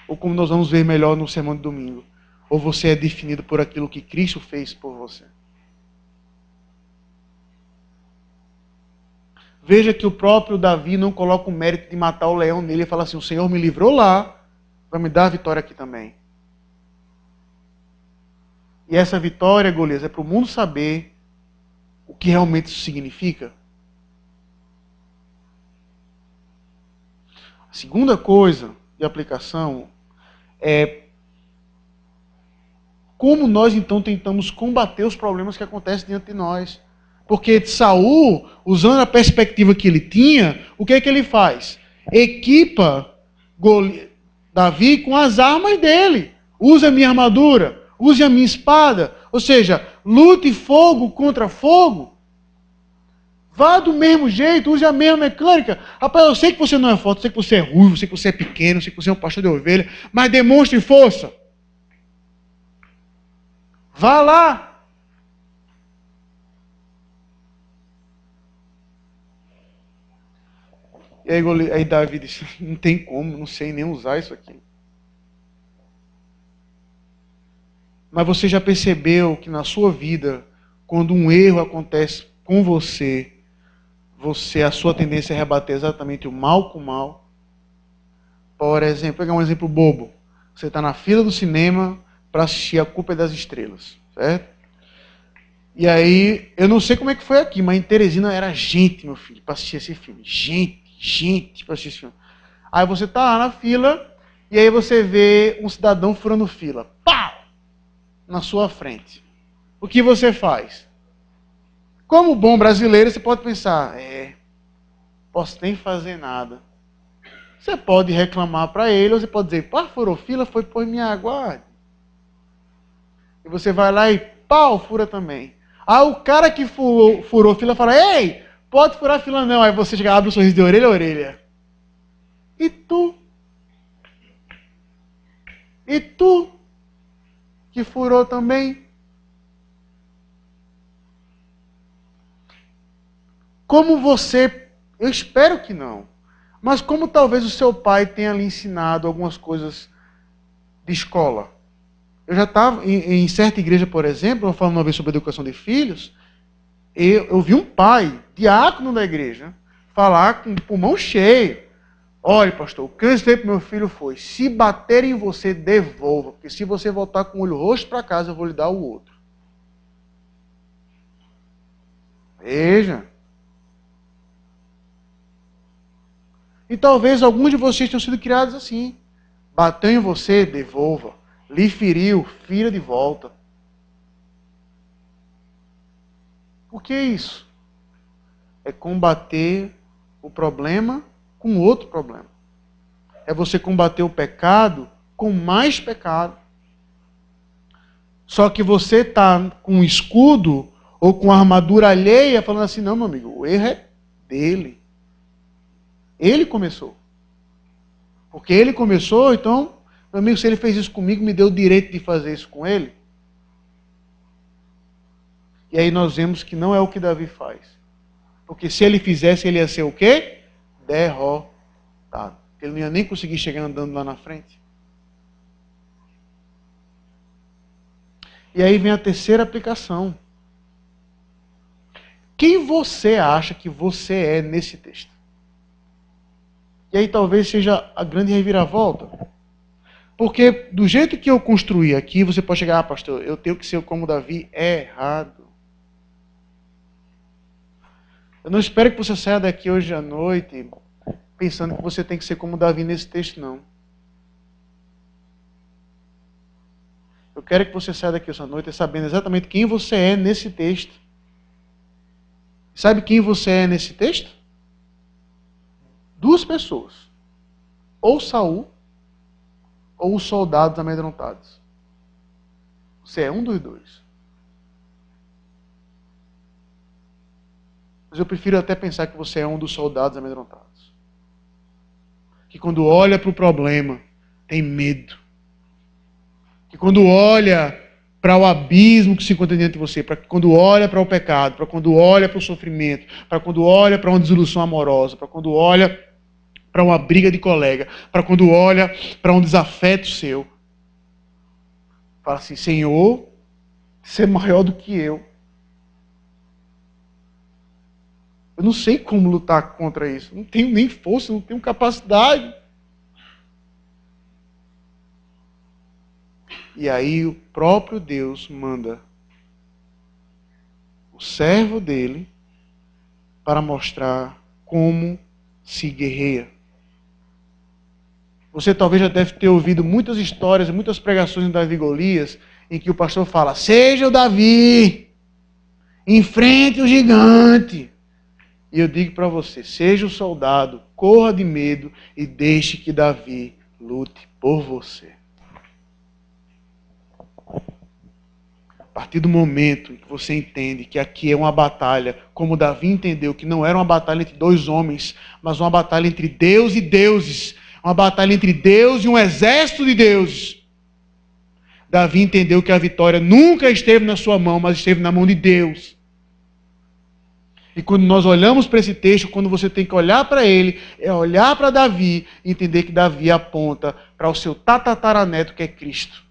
Ou como nós vamos ver melhor no sermão de domingo, ou você é definido por aquilo que Cristo fez por você? Veja que o próprio Davi não coloca o mérito de matar o leão nele e fala assim, o Senhor me livrou lá, vai me dar a vitória aqui também. E essa vitória, Golias, é para o mundo saber o que realmente isso significa. A segunda coisa de aplicação é como nós então tentamos combater os problemas que acontecem diante de nós. Porque Saul, usando a perspectiva que ele tinha, o que é que ele faz? Equipa Davi com as armas dele. Usa a minha armadura, use a minha espada. Ou seja, lute fogo contra fogo. Vá do mesmo jeito, use a mesma mecânica. Rapaz, eu sei que você não é forte, eu sei que você é ruivo, eu sei que você é pequeno, eu sei que você é um pastor de ovelha, mas demonstre força. Vá lá. E aí Davi disse, não tem como, não sei nem usar isso aqui. Mas você já percebeu que na sua vida, quando um erro acontece com você, a sua tendência é rebater exatamente o mal com o mal? Por exemplo, pegar um exemplo bobo. Você está na fila do cinema para assistir A Culpa é das Estrelas, certo? E aí, eu não sei como é que foi aqui, mas em Teresina era gente, meu filho, para assistir esse filme. Gente para assistir esse filme. Aí você está lá na fila, e aí você vê um cidadão furando fila. Pau! Na sua frente. O que você faz? Como bom brasileiro, você pode pensar, posso nem fazer nada. Você pode reclamar para ele, ou você pode dizer, pá, furou fila, foi por minha aguarde. E você vai lá e pau, fura também. Aí o cara que furou fila fala, ei, pode furar fila não. Aí você chega, abre um sorriso de orelha a orelha. E tu? E tu? Que furou também? Como você, eu espero que não, mas como talvez o seu pai tenha lhe ensinado algumas coisas de escola. Eu já estava em certa igreja, por exemplo, falando uma vez sobre educação de filhos, eu vi um pai, diácono da igreja, falar com o pulmão cheio. Olha, pastor, o que eu ensinei para meu filho foi, se bater em você, devolva, porque se você voltar com o olho roxo para casa, eu vou lhe dar o outro. Veja. E talvez alguns de vocês tenham sido criados assim. Bateu em você, devolva. Lhe feriu, fira de volta. Por que isso? É combater o problema com outro problema. É você combater o pecado com mais pecado. Só que você está com um escudo ou com armadura alheia falando assim, não, meu amigo, o erro é dele. Ele começou. Porque ele começou, então, meu amigo, se ele fez isso comigo, me deu o direito de fazer isso com ele. E aí nós vemos que não é o que Davi faz. Porque se ele fizesse, ele ia ser o quê? Derrotado. Ele não ia nem conseguir chegar andando lá na frente. E aí vem a terceira aplicação. Quem você acha que você é nesse texto? E aí talvez seja a grande reviravolta. Porque do jeito que eu construí aqui, você pode chegar, pastor, eu tenho que ser como Davi. É errado. Eu não espero que você saia daqui hoje à noite pensando que você tem que ser como Davi nesse texto, não. Eu quero que você saia daqui essa noite sabendo exatamente quem você é nesse texto. Sabe quem você é nesse texto? Duas pessoas. Ou Saul, ou os soldados amedrontados. Você é um dos dois. Mas eu prefiro até pensar que você é um dos soldados amedrontados. Que quando olha para o problema, tem medo. Que quando olha para o abismo que se encontra diante de você, para quando olha para o pecado, para quando olha para o sofrimento, para quando olha para uma desilusão amorosa, para quando olha para uma briga de colega, para quando olha para um desafeto seu, fala assim, Senhor, você é maior do que eu. Eu não sei como lutar contra isso. Não tenho nem força, não tenho capacidade. E aí o próprio Deus manda o servo dele para mostrar como se guerreia. Você talvez já deve ter ouvido muitas histórias, muitas pregações de Davi e Golias, em que o pastor fala, seja o Davi, enfrente o gigante. E eu digo para você, seja o soldado, corra de medo e deixe que Davi lute por você. A partir do momento em que você entende que aqui é uma batalha, como Davi entendeu, que não era uma batalha entre dois homens, mas uma batalha entre Deus e deuses, uma batalha entre Deus e um exército de deuses. Davi entendeu que a vitória nunca esteve na sua mão, mas esteve na mão de Deus. E quando nós olhamos para esse texto, quando você tem que olhar para ele, é olhar para Davi e entender que Davi aponta para o seu tataraneto, que é Cristo.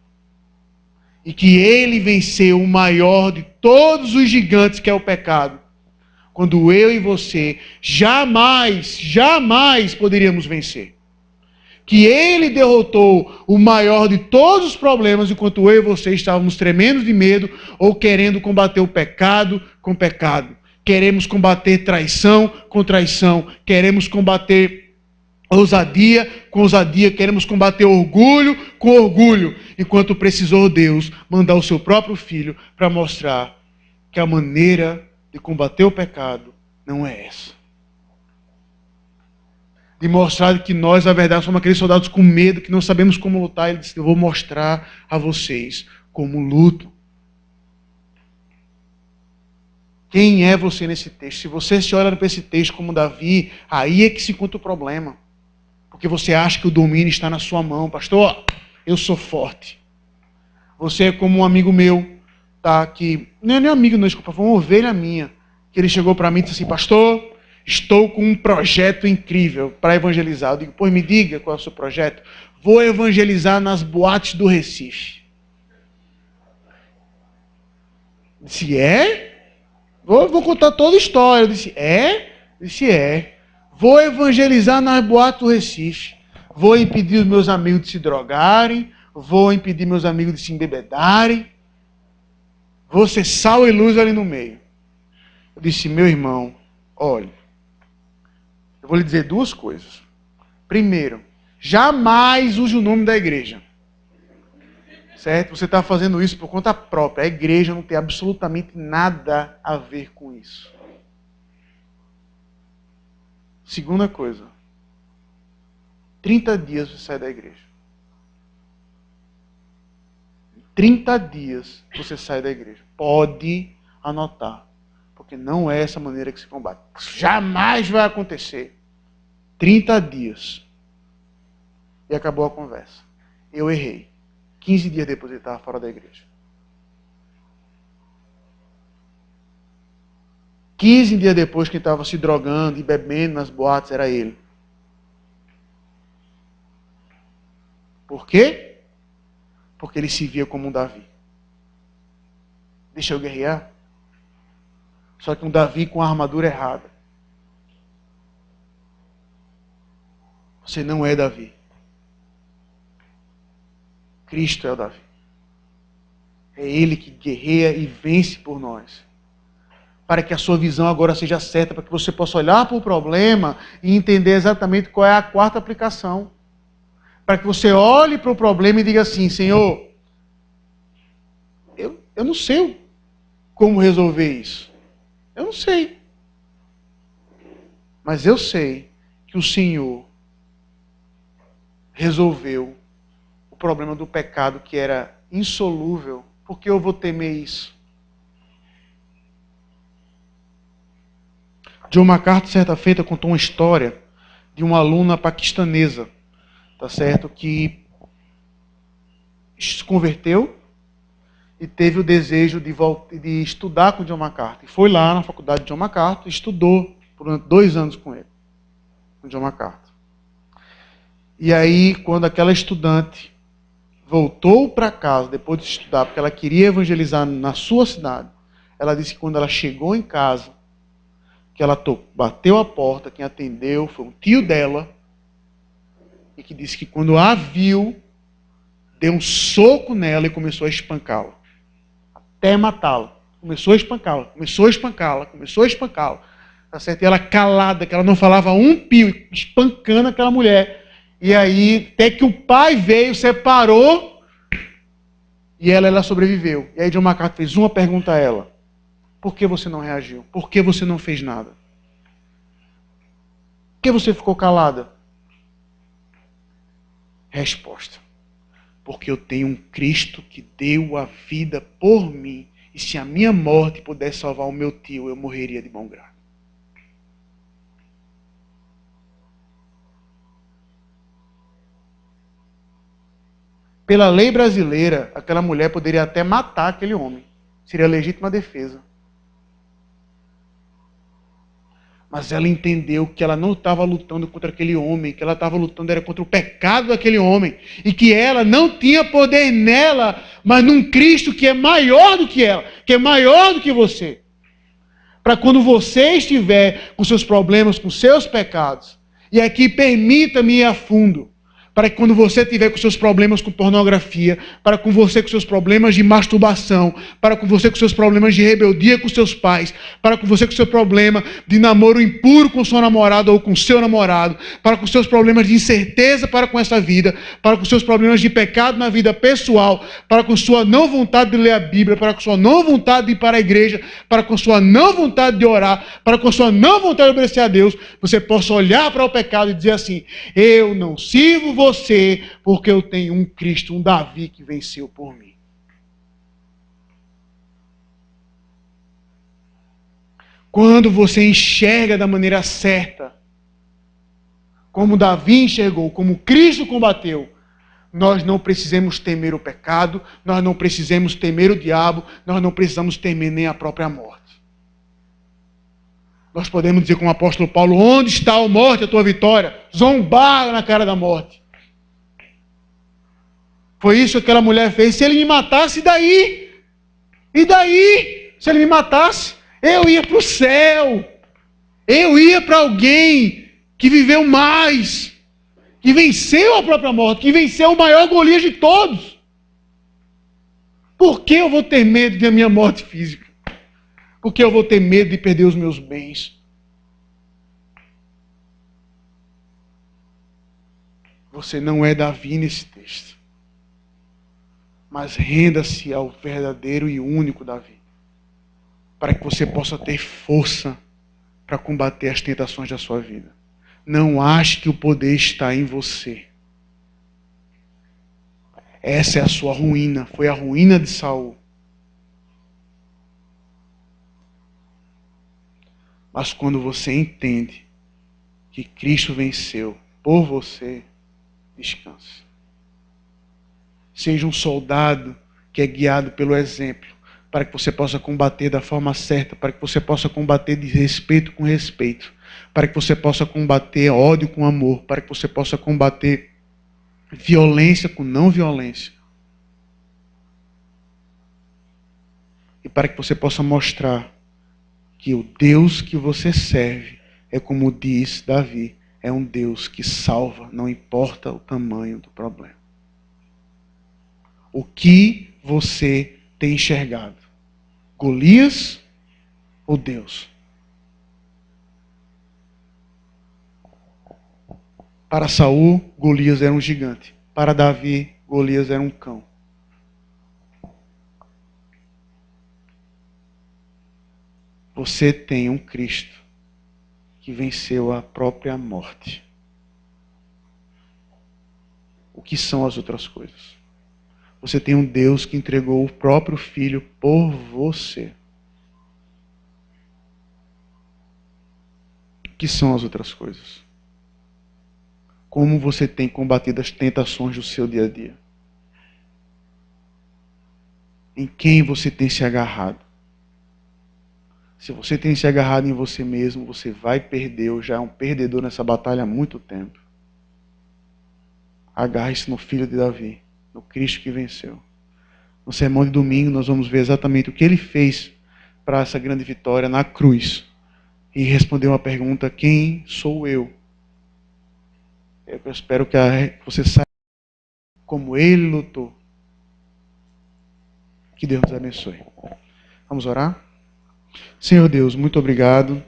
E que ele venceu o maior de todos os gigantes, que é o pecado. Quando eu e você jamais poderíamos vencer. Que ele derrotou o maior de todos os problemas, enquanto eu e você estávamos tremendo de medo ou querendo combater o pecado com pecado. Queremos combater traição com traição. Queremos combater ousadia com ousadia. Queremos combater orgulho com orgulho. Enquanto precisou Deus mandar o seu próprio Filho para mostrar que a maneira de combater o pecado não é essa. De mostrar que nós, na verdade, somos aqueles soldados com medo, que não sabemos como lutar. Ele disse, eu vou mostrar a vocês como luto. Quem é você nesse texto? Se você se olha para esse texto como Davi, aí é que se encontra o problema. Porque você acha que o domínio está na sua mão. Pastor, eu sou forte. Você é como um amigo meu, tá? Que não é nem amigo, não, desculpa, foi uma ovelha minha. Que ele chegou para mim e disse assim, pastor, estou com um projeto incrível para evangelizar. Eu digo, pois me diga qual é o seu projeto. Vou evangelizar nas boates do Recife. Eu disse, é? Vou contar toda a história. Eu disse, é? Eu disse, é. Vou evangelizar nas boates do Recife. Vou impedir os meus amigos de se drogarem. Vou impedir meus amigos de se embebedarem. Vou ser sal e luz ali no meio. Eu disse, meu irmão, olha, eu vou lhe dizer duas coisas. Primeiro, jamais use o nome da igreja. Certo? Você está fazendo isso por conta própria. A igreja não tem absolutamente nada a ver com isso. Segunda coisa. 30 dias você sai da igreja. 30 dias você sai da igreja. Pode anotar. Porque não é essa maneira que se combate. Jamais vai acontecer. 30 dias. E acabou a conversa. Eu errei. 15 dias depois ele estava fora da igreja. 15 dias depois quem estava se drogando e bebendo nas boates era ele. Por quê? Porque ele se via como um Davi. Deixa eu guerrear. Só que um Davi com a armadura errada. Você não é Davi. Cristo é o Davi. É Ele que guerreia e vence por nós. Para que a sua visão agora seja certa, para que você possa olhar para o problema e entender exatamente qual é a quarta aplicação. Para que você olhe para o problema e diga assim, Senhor, eu não sei como resolver isso. Eu não sei. Mas eu sei que o Senhor resolveu o problema do pecado que era insolúvel. Por que eu vou temer isso? John MacArthur, certa feita, contou uma história de uma aluna paquistanesa, tá certo? Que se converteu e teve o desejo de estudar com John MacArthur. E foi lá na faculdade de John MacArthur e estudou por 2 anos com ele, com John MacArthur. E aí, quando aquela estudante voltou para casa, depois de estudar, porque ela queria evangelizar na sua cidade, ela disse que quando ela chegou em casa, que ela bateu a porta, quem atendeu foi um tio dela, e que disse que quando a viu, deu um soco nela e começou a espancá-la. Até matá-la. Começou a espancá-la, começou a espancá-la, começou a espancá-la. Tá certo? E ela calada, que ela não falava um pio, espancando aquela mulher. E aí, até que o pai veio, separou, e ela sobreviveu. E aí John MacArthur fez uma pergunta a ela. Por que você não reagiu? Por que você não fez nada? Por que você ficou calada? Resposta. Porque eu tenho um Cristo que deu a vida por mim. E se a minha morte pudesse salvar o meu tio, eu morreria de bom grado. Pela lei brasileira, aquela mulher poderia até matar aquele homem. Seria legítima defesa. Mas ela entendeu que ela não estava lutando contra aquele homem, que ela estava lutando era contra o pecado daquele homem. E que ela não tinha poder nela, mas num Cristo que é maior do que ela, que é maior do que você. Para quando você estiver com seus problemas, com seus pecados, e aqui permita-me ir a fundo, para que quando você estiver com seus problemas com pornografia, para com você com seus problemas de masturbação, para com você com seus problemas de rebeldia com seus pais, para com você com seu problema de namoro impuro com sua namorada ou com seu namorado, para com seus problemas de incerteza para com essa vida, para com seus problemas de pecado na vida pessoal, para com sua não vontade de ler a Bíblia, para com sua não vontade de ir para a igreja, para com sua não vontade de orar, para com sua não vontade de obedecer a Deus, você possa olhar para o pecado e dizer assim, eu não sirvo você, porque eu tenho um Cristo, um Davi que venceu por mim. Quando você enxerga da maneira certa, como Davi enxergou, como Cristo combateu, nós não precisamos temer o pecado, nós não precisamos temer o diabo, nós não precisamos temer nem a própria morte. Nós podemos dizer como o apóstolo Paulo, onde está a morte, a tua vitória? Zombar na cara da morte. Foi isso que aquela mulher fez. Se ele me matasse, e daí? E daí? Se ele me matasse, eu ia para o céu. Eu ia para alguém que viveu mais, que venceu a própria morte, que venceu o maior Golias de todos. Por que eu vou ter medo da minha morte física? Por que eu vou ter medo de perder os meus bens? Você não é Davi nesse texto. Mas renda-se ao verdadeiro e único Davi. Para que você possa ter força para combater as tentações da sua vida. Não ache que o poder está em você. Essa é a sua ruína. Foi a ruína de Saul. Mas quando você entende que Cristo venceu por você, descanse. Seja um soldado que é guiado pelo exemplo, para que você possa combater da forma certa, para que você possa combater de respeito com respeito, para que você possa combater ódio com amor, para que você possa combater violência com não violência. E para que você possa mostrar que o Deus que você serve é como diz Davi, é um Deus que salva, não importa o tamanho do problema. O que você tem enxergado? Golias ou Deus? Para Saul, Golias era um gigante. Para Davi, Golias era um cão. Você tem um Cristo que venceu a própria morte. O que são as outras coisas? Você tem um Deus que entregou o próprio Filho por você. O que são as outras coisas? Como você tem combatido as tentações do seu dia a dia? Em quem você tem se agarrado? Se você tem se agarrado em você mesmo, você vai perder, ou já é um perdedor nessa batalha há muito tempo. Agarre-se no Filho de Davi, no Cristo que venceu. No sermão de domingo nós vamos ver exatamente o que ele fez para essa grande vitória na cruz. E respondeu uma pergunta: quem sou eu? Eu espero que você saiba como ele lutou. Que Deus nos abençoe. Vamos orar? Senhor Deus, muito obrigado,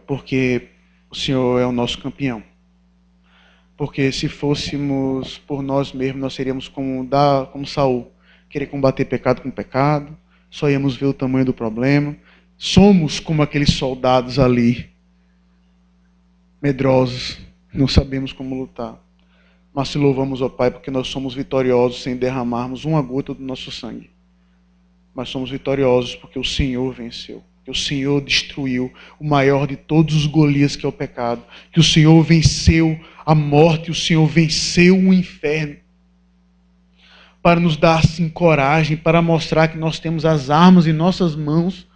porque o Senhor é o nosso campeão. Porque se fôssemos por nós mesmos, nós seríamos como Saul, querer combater pecado com pecado, só íamos ver o tamanho do problema. Somos como aqueles soldados ali, medrosos, não sabemos como lutar. Mas te louvamos, ó Pai, porque nós somos vitoriosos sem derramarmos uma gota do nosso sangue. Mas somos vitoriosos porque o Senhor venceu. Que o Senhor destruiu o maior de todos os Golias, que é o pecado. Que o Senhor venceu a morte, o Senhor venceu o inferno. Para nos dar, sim, coragem, para mostrar que nós temos as armas em nossas mãos,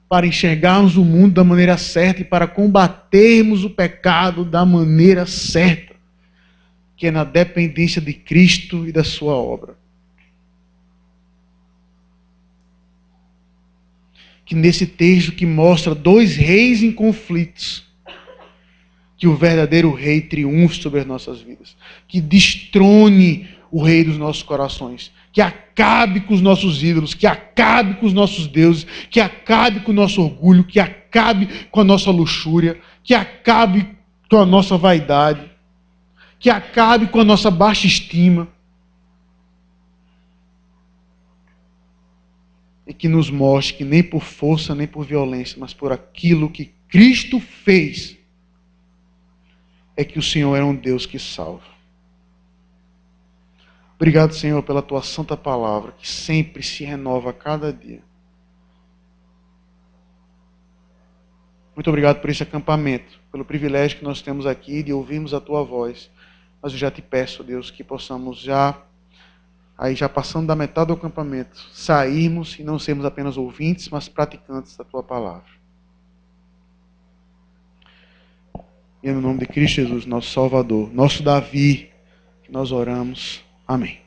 para enxergarmos o mundo da maneira certa e para combatermos o pecado da maneira certa, que é na dependência de Cristo e da sua obra. Que nesse texto que mostra dois reis em conflitos, que o verdadeiro rei triunfe sobre as nossas vidas, que destrone o rei dos nossos corações, que acabe com os nossos ídolos, que acabe com os nossos deuses, que acabe com o nosso orgulho, que acabe com a nossa luxúria, que acabe com a nossa vaidade, que acabe com a nossa baixa estima, e que nos mostre que nem por força, nem por violência, mas por aquilo que Cristo fez, é que o Senhor é um Deus que salva. Obrigado, Senhor, pela Tua santa palavra, que sempre se renova a cada dia. Muito obrigado por esse acampamento, pelo privilégio que nós temos aqui de ouvirmos a Tua voz. Mas eu já te peço, Deus, que possamos já passando da metade do acampamento, sairmos e não sermos apenas ouvintes, mas praticantes da Tua palavra. E no nome de Cristo Jesus, nosso Salvador, nosso Davi, que nós oramos. Amém.